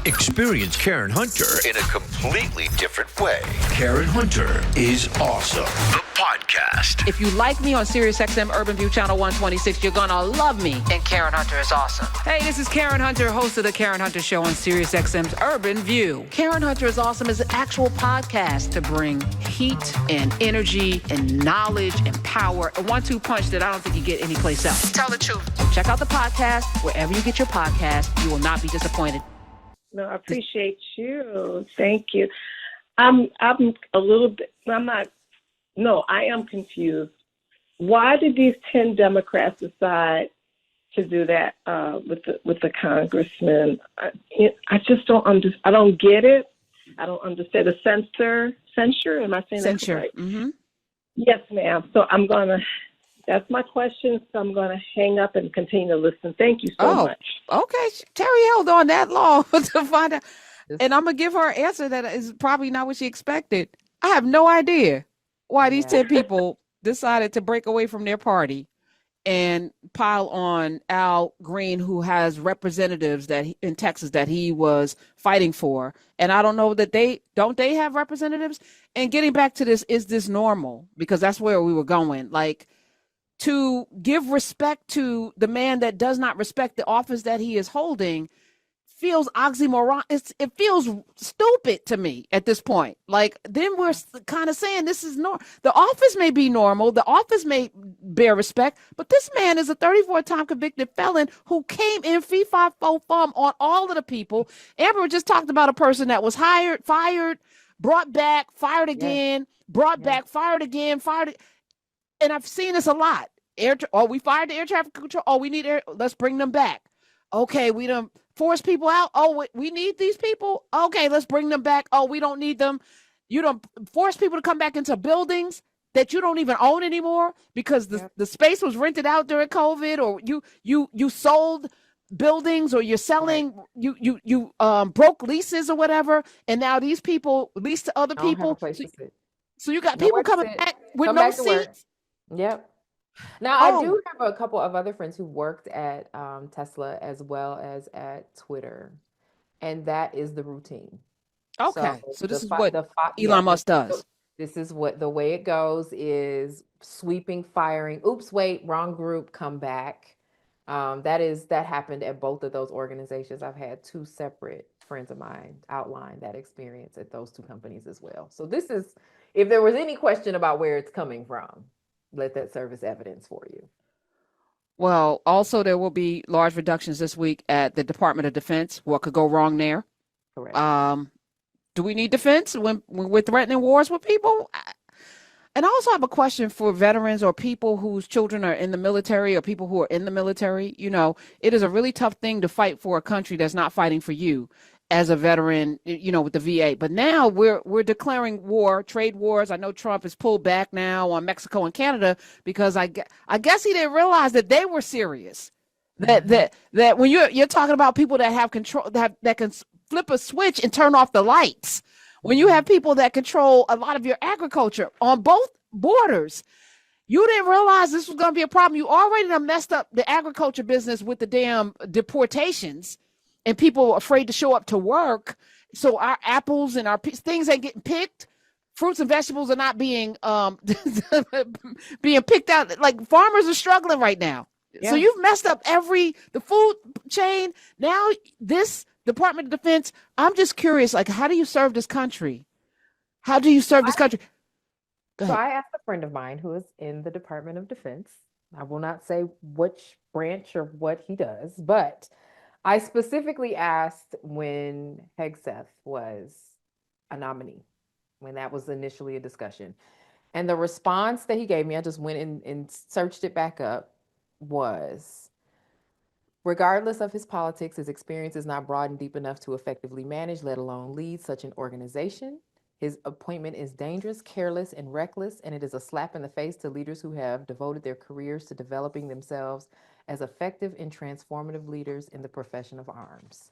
Experience Karen Hunter in a completely different way. Karen Hunter is awesome. The podcast. If you like me on SiriusXM Urban View Channel 126, you're going to love me. And Karen Hunter is awesome. Hey, this is Karen Hunter, host of The Karen Hunter Show on SiriusXM's Urban View. Karen Hunter is awesome is an actual podcast to bring heat and energy and knowledge and power. A 1-2 punch that I don't think you get anyplace else. Tell the truth. Check out the podcast wherever you get your podcast. You will not be disappointed. No, I appreciate you. Thank you. I'm a little bit, I am confused. Why did these 10 Democrats decide to do that with the congressman? I just don't I don't get it. I don't understand the censure. Am I saying that right? Mm-hmm. Yes, ma'am. So that's my question. So I'm going to hang up and continue to listen. Thank you so much. Okay. Terry held on that long to find out. And I'm going to give her an answer that is probably not what she expected. I have no idea why these 10 people decided to break away from their party and pile on Al Green, who has representatives in Texas that he was fighting for. And I don't know that they have representatives. And getting back to this, is this normal? Because that's where we were going. Like, to give respect to the man that does not respect the office that he is holding feels oxymoron. It feels stupid to me at this point. Like, then we're kind of saying this is normal. The office may be normal. The office may bear respect, but this man is a 34-time convicted felon who came in fee, fi, fo, fum on all of the people. Amber just talked about a person that was hired, fired, brought back, fired again, brought back, fired again, and I've seen this a lot. We fired the air traffic control. Oh, we need let's bring them back. Okay, we done force people out. Oh, we need these people. Okay, let's bring them back. Oh, we don't need them. You don't force people to come back into buildings that you don't even own anymore because the space was rented out during COVID, or you sold buildings, or you're selling, you broke leases or whatever, and now these people lease to other people. So you got people coming back with no seats. Yep. Now, I do have a couple of other friends who worked at Tesla as well as at Twitter, and that is the routine. Okay, so this is what Elon Musk does. This is what the way it goes is sweeping, firing. Oops, wait, wrong group, come back. That happened at both of those organizations. I've had 2 separate friends of mine outline that experience at those 2 companies as well. So this is, if there was any question about where it's coming from, let that serve as evidence for you. Well, also there will be large reductions this week at the Department of Defense. What could go wrong there? Correct. Do we need defense when we're threatening wars with people? And I also have a question for veterans or people whose children are in the military or people who are in the military. You know, it is a really tough thing to fight for a country that's not fighting for you as a veteran, you know, with the VA. But now we're declaring war, trade wars. I know Trump has pulled back now on Mexico and Canada because I guess he didn't realize that they were serious. That when you're talking about people that have control, that can flip a switch and turn off the lights. When you have people that control a lot of your agriculture on both borders, you didn't realize this was going to be a problem. You already done messed up the agriculture business with the damn deportations and people are afraid to show up to work. So our apples and our things ain't getting picked. Fruits and vegetables are not being being picked out. Like, farmers are struggling right now. Yeah. So you've messed up the food chain. Now this Department of Defense, I'm just curious, like, how do you serve this country? How do you serve this country? So I asked a friend of mine who is in the Department of Defense. I will not say which branch or what he does, but I specifically asked when Hegseth was a nominee, when that was initially a discussion. And the response that he gave me, I just went in and searched it back up, was, regardless of his politics, his experience is not broad and deep enough to effectively manage, let alone lead such an organization. His appointment is dangerous, careless, and reckless, and it is a slap in the face to leaders who have devoted their careers to developing themselves as effective and transformative leaders in the profession of arms.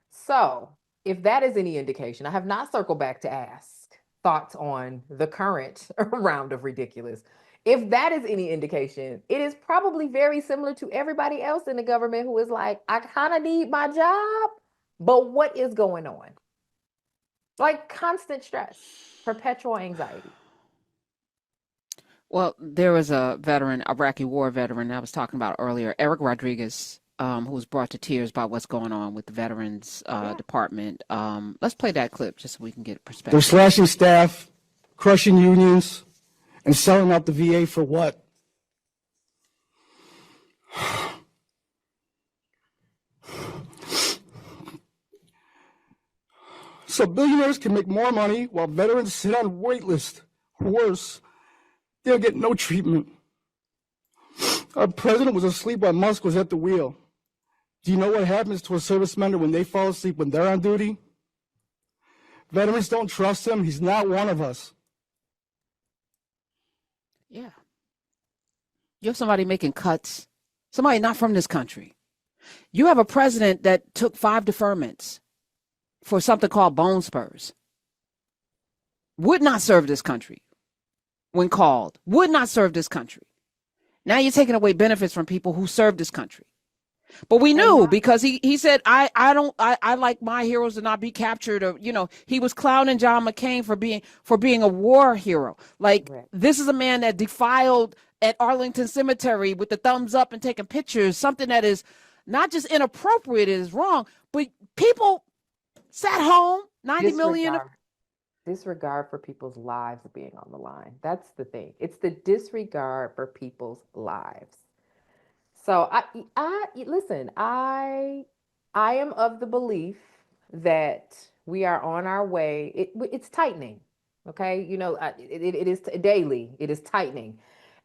So, if that is any indication, I have not circled back to ask thoughts on the current round of Ridiculous. If that is any indication, it is probably very similar to everybody else in the government who is like, I kind of need my job, But what is going on? Like constant stress, perpetual anxiety. Well, there was a veteran, Iraqi war veteran I was talking about earlier, Eric Rodriguez, who was brought to tears by what's going on with the Veterans Department. Let's play that clip just so we can get a perspective. They're slashing staff, crushing unions, and selling out the VA for what? So billionaires can make more money while veterans sit on wait list. Worse, they'll get no treatment. Our president was asleep while Musk was at the wheel. Do you know what happens to a service member when they fall asleep when they're on duty? Veterans don't trust him. He's not one of us. Yeah. You have somebody making cuts, somebody not from this country. You have a president that took 5 deferments for something called bone spurs. Would not serve this country when called. Would not serve this country. Now you're taking away benefits from people who serve this country. But we knew because he said, I like my heroes to not be captured. Or, he was clowning John McCain for being a war hero. Like, this is a man that defiled at Arlington Cemetery with the thumbs up and taking pictures, something that is not just inappropriate, it is wrong, but people sat home, 90 million. Disregard for people's lives being on the line. That's the thing. It's the disregard for people's lives. So I listen, I am of the belief that we are on our way. It's tightening. Okay. It is daily. It is tightening.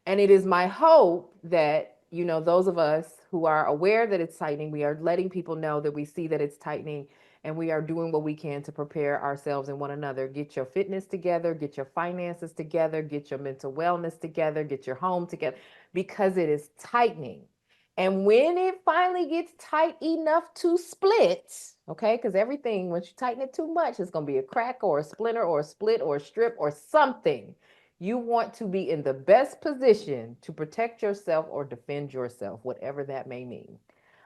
And it is my hope that, those of us who are aware that it's tightening, we are letting people know that we see that it's tightening and we are doing what we can to prepare ourselves and one another. Get your fitness together, get your finances together, get your mental wellness together, get your home together, because it is tightening. And when it finally gets tight enough to split, okay, because everything, once you tighten it too much, it's going to be a crack or a splinter or a split or a strip or something. You want to be in the best position to protect yourself or defend yourself, whatever that may mean.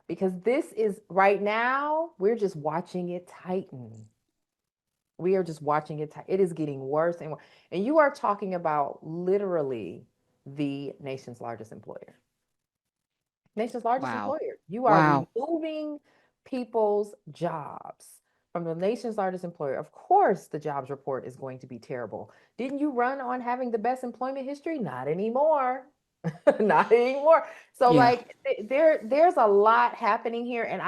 Because this is, right now, we're just watching it tighten. We are just watching it tighten. It is getting worse and worse. And you are talking about literally the nation's largest employer. Nation's largest employer. You are removing people's jobs from the nation's largest employer. Of course, the jobs report is going to be terrible. Didn't you run on having the best employment history? Not anymore. Not anymore. So there's a lot happening here. And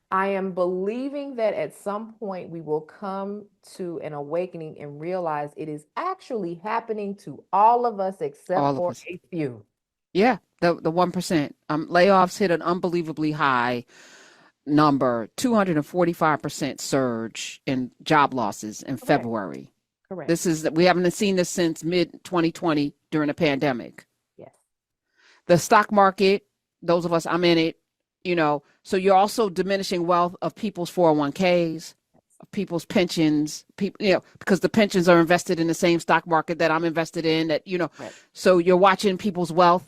I am believing that at some point we will come to an awakening and realize it is actually happening to all of us except for a few. Yeah, the 1%. Layoffs hit an unbelievably high number, 245% surge in job losses in February. Correct. We haven't seen this since mid-2020 during the pandemic. Yes. The stock market, those of us, I'm in it, so you're also diminishing wealth of people's 401ks, of people's pensions, because the pensions are invested in the same stock market that I'm invested in, so you're watching people's wealth.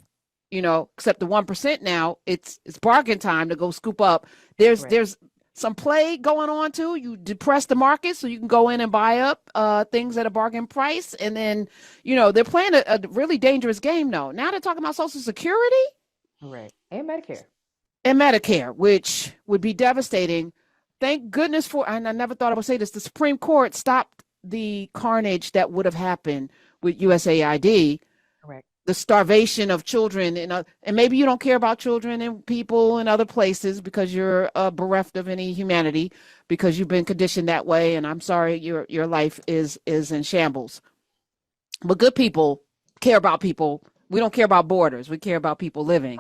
Except the 1% now, it's bargain time to go scoop up. There's some play going on too. You depress the market so you can go in and buy up things at a bargain price. And then, they're playing a really dangerous game though. Now they're talking about Social Security. Right. And Medicare. And Medicare, which would be devastating. Thank goodness and I never thought I would say this, the Supreme Court stopped the carnage that would have happened with USAID. Correct. The starvation of children, and maybe you don't care about children and people in other places because you're bereft of any humanity because you've been conditioned that way. And I'm sorry, your life is in shambles. But good people care about people. We don't care about borders. We care about people living.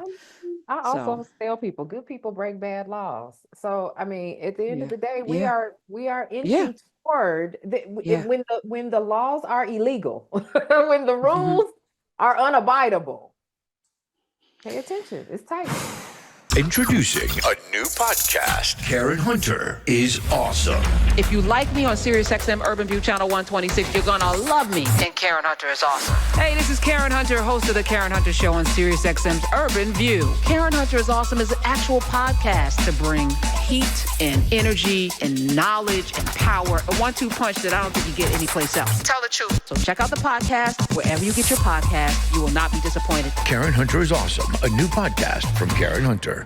I also tell people, good people break bad laws. So I mean, at the end of the day, we are inching toward when the laws are illegal, when the rules are unabidable. Pay attention. It's tight. Introducing a new podcast. Karen Hunter is awesome. If you like me on SiriusXM Urban View Channel 126, you're gonna love me. And Karen Hunter is awesome. Hey, this is Karen Hunter, host of the Karen Hunter Show on SiriusXM's Urban View. Karen Hunter is awesome is an actual podcast to bring heat and energy and knowledge and power. A 1-2 punch that I don't think you get anyplace else. Tell the truth. So check out the podcast wherever you get your podcast. You will not be disappointed. Karen Hunter is awesome. A new podcast from Karen Hunter.